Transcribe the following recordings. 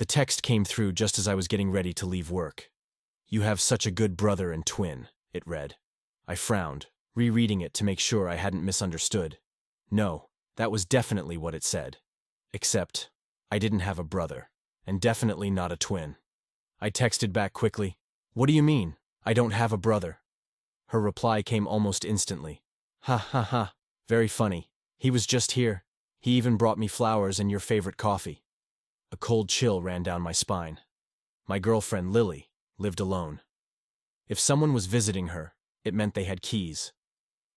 The text came through just as I was getting ready to leave work. "You have such a good brother and twin," it read. I frowned, rereading it to make sure I hadn't misunderstood. No, that was definitely what it said. Except, I didn't have a brother, and definitely not a twin. I texted back quickly, "What do you mean? I don't have a brother?" Her reply came almost instantly. "Ha ha ha, very funny. He was just here. He even brought me flowers and your favorite coffee." A cold chill ran down my spine. My girlfriend, Lily, lived alone. If someone was visiting her, it meant they had keys.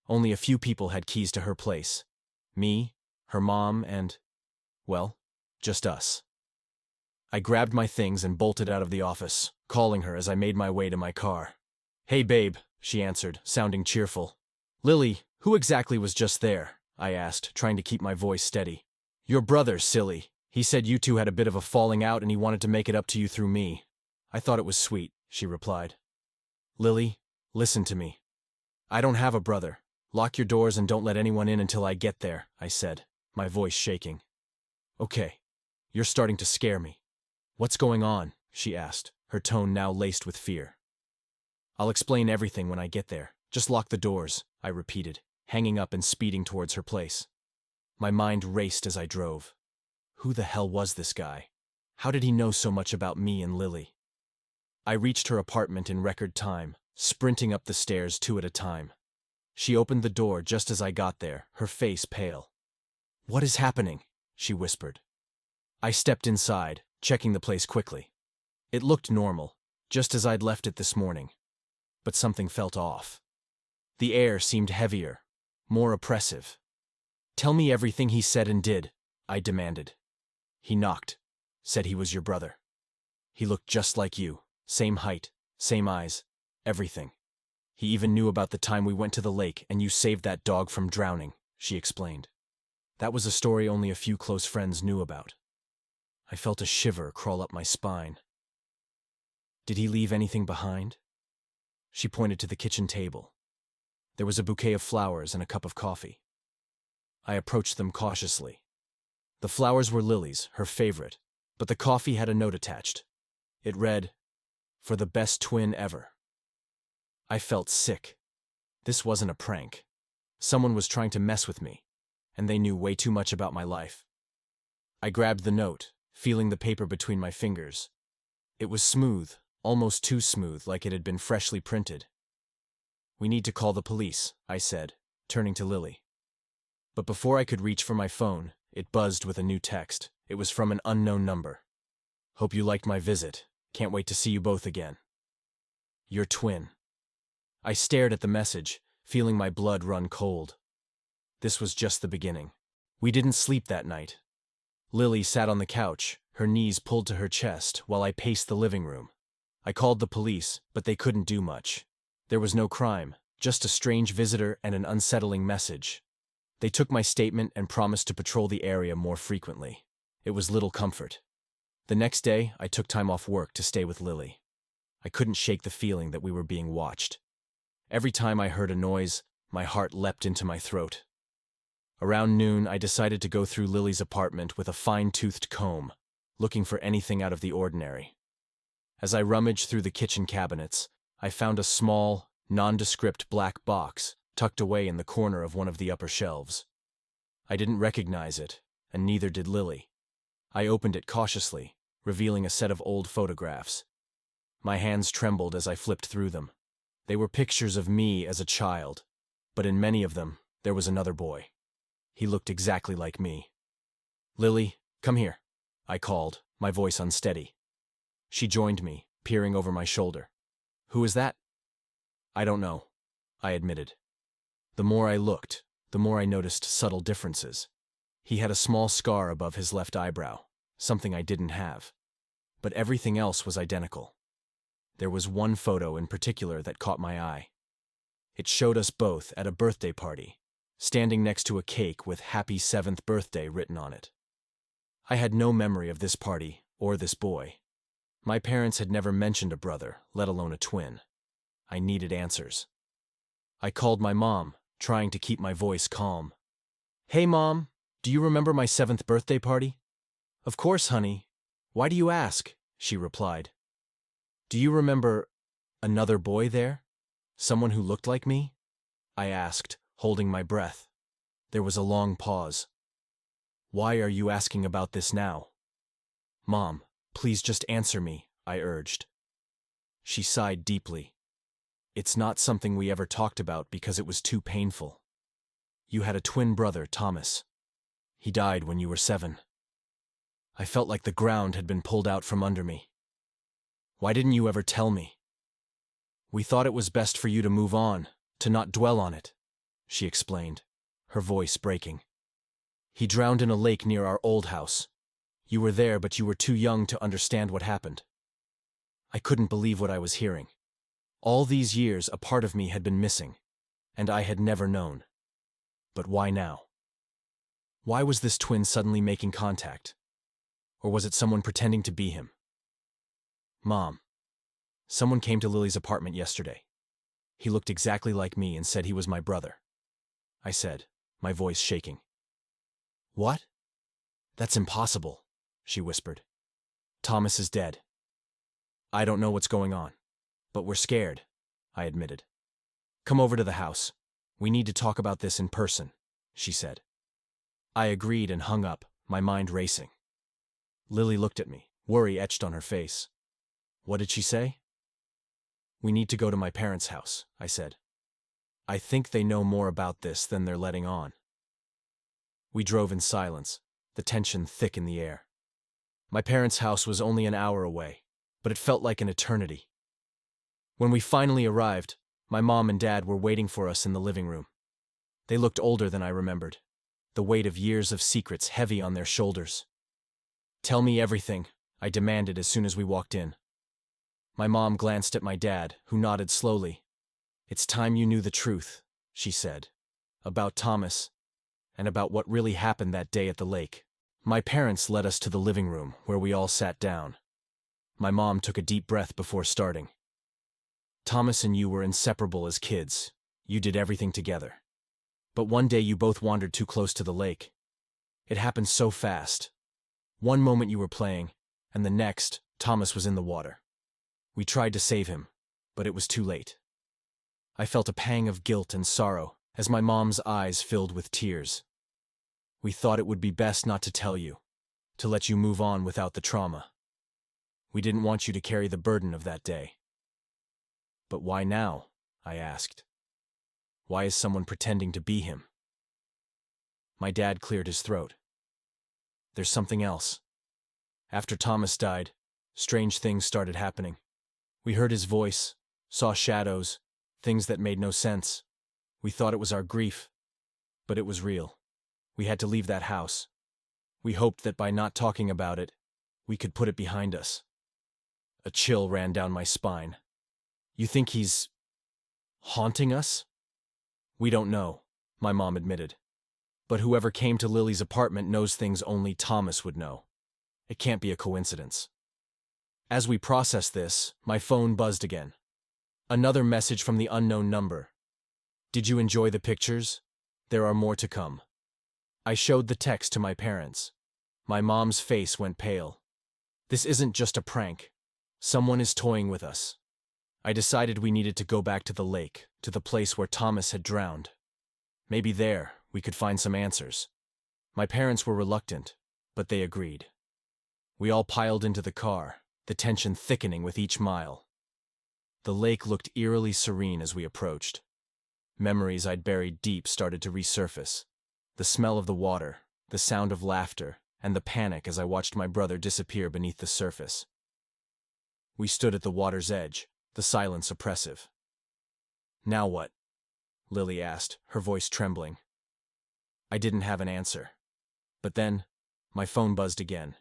Only a few people had keys to her place. Me, her mom, and, well, just us. I grabbed my things and bolted out of the office, calling her as I made my way to my car. "Hey, babe," she answered, sounding cheerful. "Lily, who exactly was just there?" I asked, trying to keep my voice steady. "Your brother, silly. He said you two had a bit of a falling out and he wanted to make it up to you through me." "I thought it was sweet," she replied. "Lily, listen to me. I don't have a brother. Lock your doors and don't let anyone in until I get there," I said, my voice shaking. "Okay, you're starting to scare me." "What's going on?" she asked, her tone now laced with fear. "I'll explain everything when I get there. Just lock the doors," I repeated, hanging up and speeding towards her place. My mind raced as I drove. Who the hell was this guy? How did he know so much about me and Lily? I reached her apartment in record time, sprinting up the stairs 2 at a time. She opened the door just as I got there, her face pale. "What is happening?" she whispered. I stepped inside, checking the place quickly. It looked normal, just as I'd left it this morning. But something felt off. The air seemed heavier, more oppressive. "Tell me everything he said and did," I demanded. "He knocked, said he was your brother. He looked just like you, same height, same eyes, everything. He even knew about the time we went to the lake and you saved that dog from drowning," she explained. That was a story only a few close friends knew about. I felt a shiver crawl up my spine. "Did he leave anything behind?" She pointed to the kitchen table. There was a bouquet of flowers and a cup of coffee. I approached them cautiously. The flowers were Lily's, her favorite, but the coffee had a note attached. It read, "For the best twin ever." I felt sick. This wasn't a prank. Someone was trying to mess with me, and they knew way too much about my life. I grabbed the note, feeling the paper between my fingers. It was smooth, almost too smooth, like it had been freshly printed. "We need to call the police," I said, turning to Lily. But before I could reach for my phone, it buzzed with a new text. It was from an unknown number. "Hope you liked my visit. Can't wait to see you both again. Your twin." I stared at the message, feeling my blood run cold. This was just the beginning. We didn't sleep that night. Lily sat on the couch, her knees pulled to her chest, while I paced the living room. I called the police, but they couldn't do much. There was no crime, just a strange visitor and an unsettling message. They took my statement and promised to patrol the area more frequently. It was little comfort. The next day, I took time off work to stay with Lily. I couldn't shake the feeling that we were being watched. Every time I heard a noise, my heart leapt into my throat. Around noon, I decided to go through Lily's apartment with a fine-toothed comb, looking for anything out of the ordinary. As I rummaged through the kitchen cabinets, I found a small, nondescript black box tucked away in the corner of one of the upper shelves. I didn't recognize it, and neither did Lily. I opened it cautiously, revealing a set of old photographs. My hands trembled as I flipped through them. They were pictures of me as a child, but in many of them, there was another boy. He looked exactly like me. "Lily, come here," I called, my voice unsteady. She joined me, peering over my shoulder. "Who is that?" "I don't know," I admitted. The more I looked, the more I noticed subtle differences. He had a small scar above his left eyebrow, something I didn't have. But everything else was identical. There was one photo in particular that caught my eye. It showed us both at a birthday party, standing next to a cake with "Happy 7th Birthday" written on it. I had no memory of this party or this boy. My parents had never mentioned a brother, let alone a twin. I needed answers. I called my mom, trying to keep my voice calm. "Hey, Mom, do you remember my 7th birthday party?" "Of course, honey. Why do you ask? She replied. Do you remember another boy there? Someone who looked like me? I asked, holding my breath. There was a long pause. Why are you asking about this now? Mom, please just answer me, I urged. She sighed deeply. It's not something we ever talked about because it was too painful. You had a twin brother, Thomas. He died when you were 7. I felt like the ground had been pulled out from under me. Why didn't you ever tell me? We thought it was best for you to move on, to not dwell on it, she explained, her voice breaking. He drowned in a lake near our old house. You were there, but you were too young to understand what happened. I couldn't believe what I was hearing. All these years, a part of me had been missing, and I had never known. But why now? Why was this twin suddenly making contact? Or was it someone pretending to be him? Mom, someone came to Lily's apartment yesterday. He looked exactly like me and said he was my brother. I said, my voice shaking. What? That's impossible, she whispered. Thomas is dead. I don't know what's going on, but we're scared, I admitted. Come over to the house. We need to talk about this in person, she said. I agreed and hung up, my mind racing. Lily looked at me, worry etched on her face. What did she say? We need to go to my parents' house, I said. I think they know more about this than they're letting on. We drove in silence, the tension thick in the air. My parents' house was only an hour away, but it felt like an eternity. When we finally arrived, my mom and dad were waiting for us in the living room. They looked older than I remembered, the weight of years of secrets heavy on their shoulders. Tell me everything, I demanded as soon as we walked in. My mom glanced at my dad, who nodded slowly. It's time you knew the truth, she said, about Thomas, and about what really happened that day at the lake. My parents led us to the living room, where we all sat down. My mom took a deep breath before starting. Thomas and you were inseparable as kids. You did everything together. But one day you both wandered too close to the lake. It happened so fast. One moment you were playing, and the next, Thomas was in the water. We tried to save him, but it was too late. I felt a pang of guilt and sorrow as my mom's eyes filled with tears. We thought it would be best not to tell you, to let you move on without the trauma. We didn't want you to carry the burden of that day. But why now? I asked. Why is someone pretending to be him? My dad cleared his throat. There's something else. After Thomas died, strange things started happening. We heard his voice, saw shadows, things that made no sense. We thought it was our grief, but it was real. We had to leave that house. We hoped that by not talking about it, we could put it behind us. A chill ran down my spine. You think he's haunting us? We don't know, my mom admitted. But whoever came to Lily's apartment knows things only Thomas would know. It can't be a coincidence. As we processed this, my phone buzzed again. Another message from the unknown number. Did you enjoy the pictures? There are more to come. I showed the text to my parents. My mom's face went pale. This isn't just a prank. Someone is toying with us. I decided we needed to go back to the lake, to the place where Thomas had drowned. Maybe there, we could find some answers. My parents were reluctant, but they agreed. We all piled into the car, the tension thickening with each mile. The lake looked eerily serene as we approached. Memories I'd buried deep started to resurface. The smell of the water, the sound of laughter, and the panic as I watched my brother disappear beneath the surface. We stood at the water's edge, the silence oppressive. Now what? Lily asked, her voice trembling. I didn't have an answer. But then, my phone buzzed again.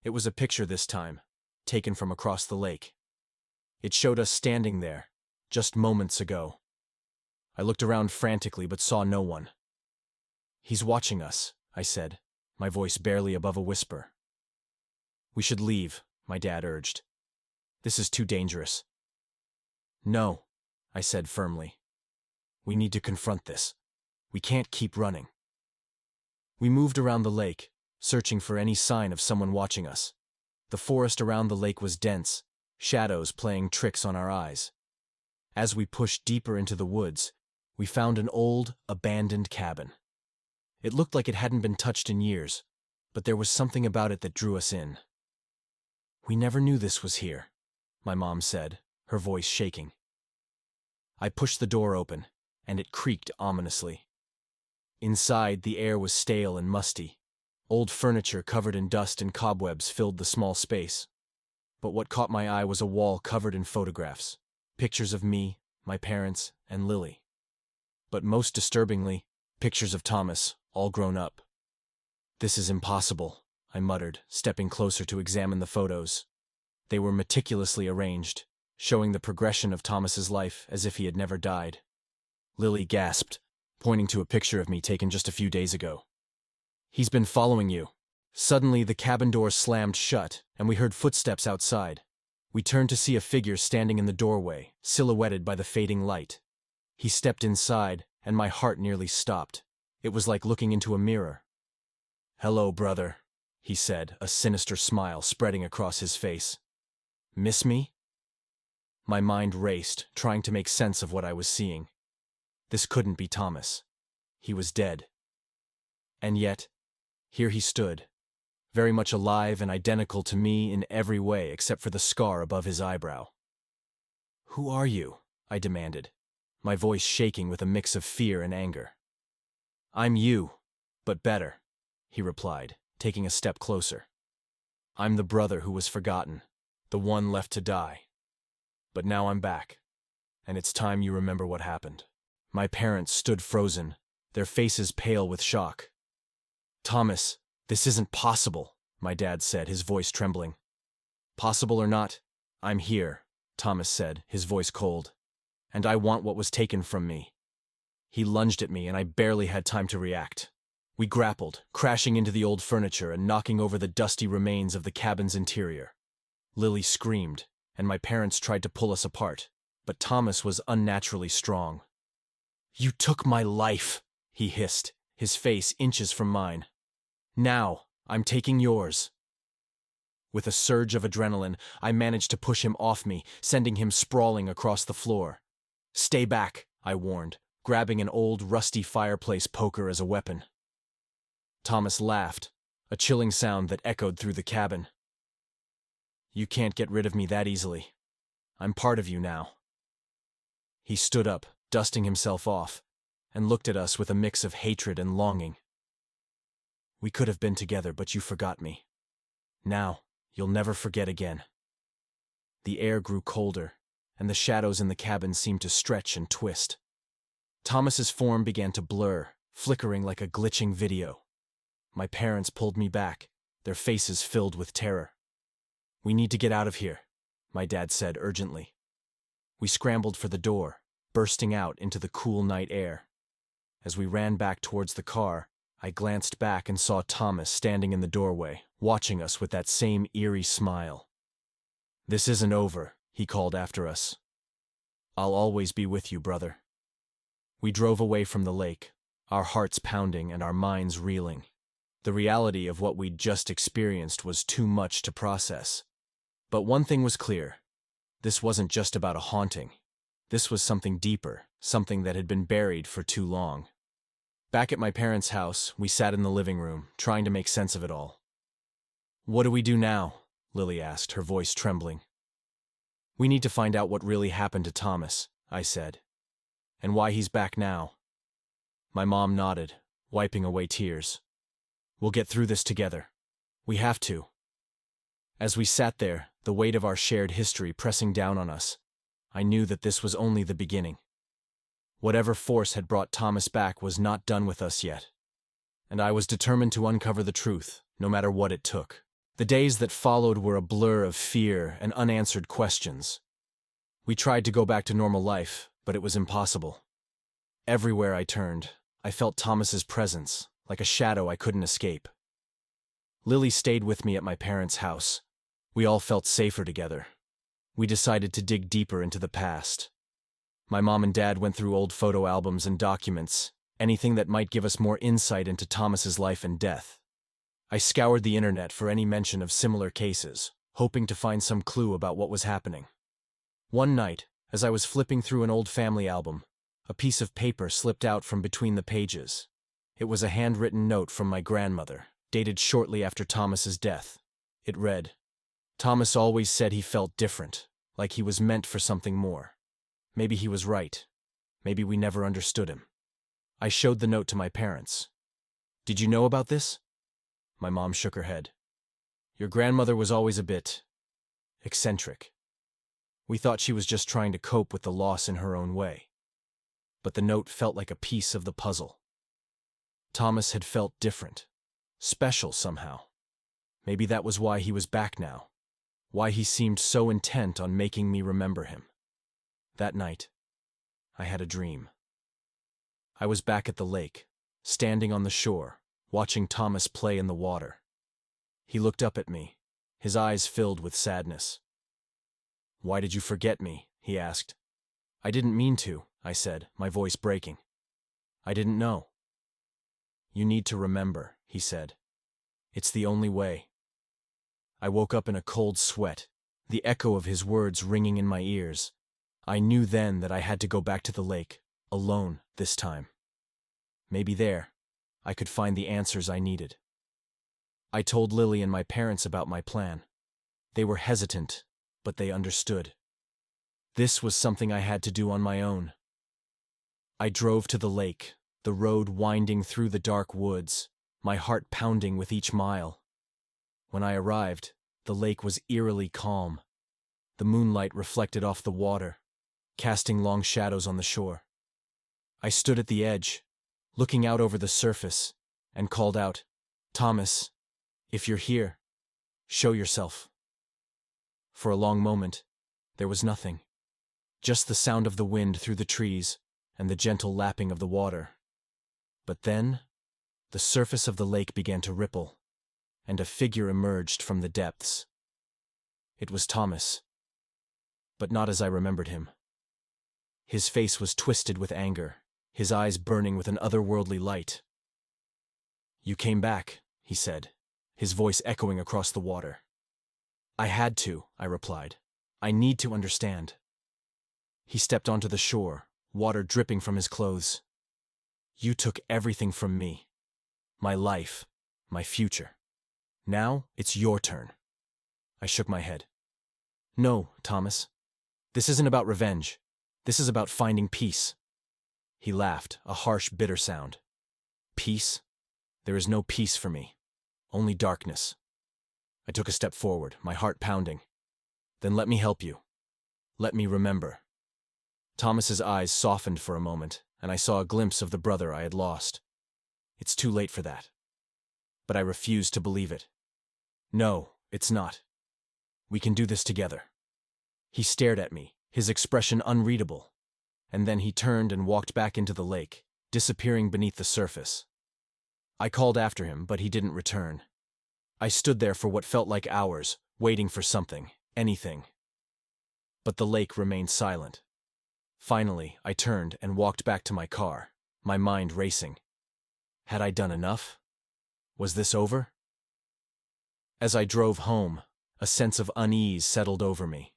It was a picture this time, taken from across the lake. It showed us standing there, just moments ago. I looked around frantically but saw no one. He's watching us, I said, my voice barely above a whisper. We should leave, my dad urged. This is too dangerous. No, I said firmly. We need to confront this. We can't keep running. We moved around the lake, searching for any sign of someone watching us. The forest around the lake was dense, shadows playing tricks on our eyes. As we pushed deeper into the woods, we found an old, abandoned cabin. It looked like it hadn't been touched in years, but there was something about it that drew us in. "We never knew this was here," my mom said, her voice shaking. I pushed the door open, and it creaked ominously. Inside, the air was stale and musty. Old furniture covered in dust and cobwebs filled the small space. But what caught my eye was a wall covered in photographs, pictures of me, my parents, and Lily. But most disturbingly, pictures of Thomas, all grown up. "This is impossible," I muttered, stepping closer to examine the photos. They were meticulously arranged, showing the progression of Thomas's life as if he had never died. Lily gasped, pointing to a picture of me taken just a few days ago. "He's been following you." Suddenly, the cabin door slammed shut, and we heard footsteps outside. We turned to see a figure standing in the doorway, silhouetted by the fading light. He stepped inside, and my heart nearly stopped. It was like looking into a mirror. "Hello, brother," he said, a sinister smile spreading across his face. "Miss me?" My mind raced, trying to make sense of what I was seeing. This couldn't be Thomas. He was dead. And yet, here he stood, very much alive and identical to me in every way except for the scar above his eyebrow. "Who are you?" I demanded, my voice shaking with a mix of fear and anger. "I'm you, but better," he replied, taking a step closer. "I'm the brother who was forgotten, the one left to die. But now I'm back, and it's time you remember what happened." My parents stood frozen, their faces pale with shock. "Thomas, this isn't possible," my dad said, his voice trembling. "Possible or not, I'm here," Thomas said, his voice cold. "And I want what was taken from me." He lunged at me, and I barely had time to react. We grappled, crashing into the old furniture and knocking over the dusty remains of the cabin's interior. Lily screamed, and my parents tried to pull us apart, but Thomas was unnaturally strong. "You took my life," he hissed, his face inches from mine. "Now, I'm taking yours." With a surge of adrenaline, I managed to push him off me, sending him sprawling across the floor. "Stay back," I warned, grabbing an old, rusty fireplace poker as a weapon. Thomas laughed, a chilling sound that echoed through the cabin. "You can't get rid of me that easily. I'm part of you now." He stood up, dusting himself off, and looked at us with a mix of hatred and longing. "We could have been together, but you forgot me. Now, you'll never forget again." The air grew colder, and the shadows in the cabin seemed to stretch and twist. Thomas's form began to blur, flickering like a glitching video. My parents pulled me back, their faces filled with terror. "We need to get out of here," my dad said urgently. We scrambled for the door, bursting out into the cool night air. As we ran back towards the car, I glanced back and saw Thomas standing in the doorway, watching us with that same eerie smile. "This isn't over," he called after us. "I'll always be with you, brother." We drove away from the lake, our hearts pounding and our minds reeling. The reality of what we'd just experienced was too much to process. But one thing was clear. This wasn't just about a haunting. This was something deeper, something that had been buried for too long. Back at my parents' house, we sat in the living room, trying to make sense of it all. "What do we do now?" Lily asked, her voice trembling. "We need to find out what really happened to Thomas," I said. "And why he's back now." My mom nodded, wiping away tears. "We'll get through this together. We have to." As we sat there, the weight of our shared history pressing down on us, I knew that this was only the beginning. Whatever force had brought Thomas back was not done with us yet. And I was determined to uncover the truth, no matter what it took. The days that followed were a blur of fear and unanswered questions. We tried to go back to normal life, but it was impossible. Everywhere I turned, I felt Thomas's presence, like a shadow I couldn't escape. Lily stayed with me at my parents' house. We all felt safer together. We decided to dig deeper into the past. My mom and dad went through old photo albums and documents, anything that might give us more insight into Thomas's life and death. I scoured the internet for any mention of similar cases, hoping to find some clue about what was happening. One night, as I was flipping through an old family album, a piece of paper slipped out from between the pages. It was a handwritten note from my grandmother, dated shortly after Thomas's death. It read, "Thomas always said he felt different, like he was meant for something more. Maybe he was right. Maybe we never understood him." I showed the note to my parents. "Did you know about this?" My mom shook her head. "Your grandmother was always a bit eccentric. We thought she was just trying to cope with the loss in her own way." But the note felt like a piece of the puzzle. Thomas had felt different, special somehow. Maybe that was why he was back now, why he seemed so intent on making me remember him. That night, I had a dream. I was back at the lake, standing on the shore, watching Thomas play in the water. He looked up at me, his eyes filled with sadness. "Why did you forget me?" he asked. "I didn't mean to," I said, my voice breaking. "I didn't know." "You need to remember," he said. "It's the only way." I woke up in a cold sweat, the echo of his words ringing in my ears. I knew then that I had to go back to the lake, alone this time. Maybe there, I could find the answers I needed. I told Lily and my parents about my plan. They were hesitant, but they understood. This was something I had to do on my own. I drove to the lake, the road winding through the dark woods, my heart pounding with each mile. When I arrived, the lake was eerily calm. The moonlight reflected off the water, casting long shadows on the shore. I stood at the edge, looking out over the surface, and called out, "Thomas, if you're here, show yourself." For a long moment, there was nothing, just the sound of the wind through the trees and the gentle lapping of the water. But then, the surface of the lake began to ripple, and a figure emerged from the depths. It was Thomas, but not as I remembered him. His face was twisted with anger, his eyes burning with an otherworldly light. "You came back," he said, his voice echoing across the water. "I had to," I replied. "I need to understand." He stepped onto the shore, water dripping from his clothes. "You took everything from me. My life, my future. Now it's your turn." I shook my head. "No, Thomas. This isn't about revenge. This is about finding peace." He laughed, a harsh, bitter sound. "Peace? There is no peace for me. Only darkness." I took a step forward, my heart pounding. "Then let me help you. Let me remember." Thomas's eyes softened for a moment, and I saw a glimpse of the brother I had lost. "It's too late for that." But I refused to believe it. "No, it's not. We can do this together." He stared at me, his expression unreadable, and then he turned and walked back into the lake, disappearing beneath the surface. I called after him, but he didn't return. I stood there for what felt like hours, waiting for something, anything. But the lake remained silent. Finally, I turned and walked back to my car, my mind racing. Had I done enough? Was this over? As I drove home, a sense of unease settled over me.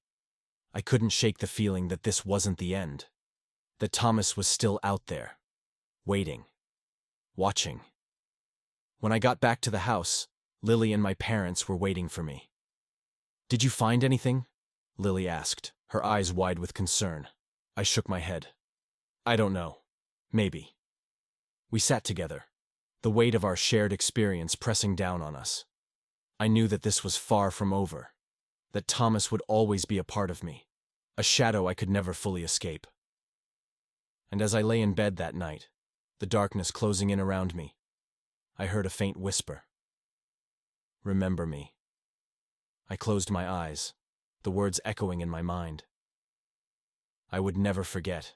I couldn't shake the feeling that this wasn't the end, that Thomas was still out there, waiting, watching. When I got back to the house, Lily and my parents were waiting for me. "Did you find anything?" Lily asked, her eyes wide with concern. I shook my head. "I don't know. Maybe." We sat together, the weight of our shared experience pressing down on us. I knew that this was far from over, that Thomas would always be a part of me, a shadow I could never fully escape. And as I lay in bed that night, the darkness closing in around me, I heard a faint whisper. "Remember me." I closed my eyes, the words echoing in my mind. I would never forget.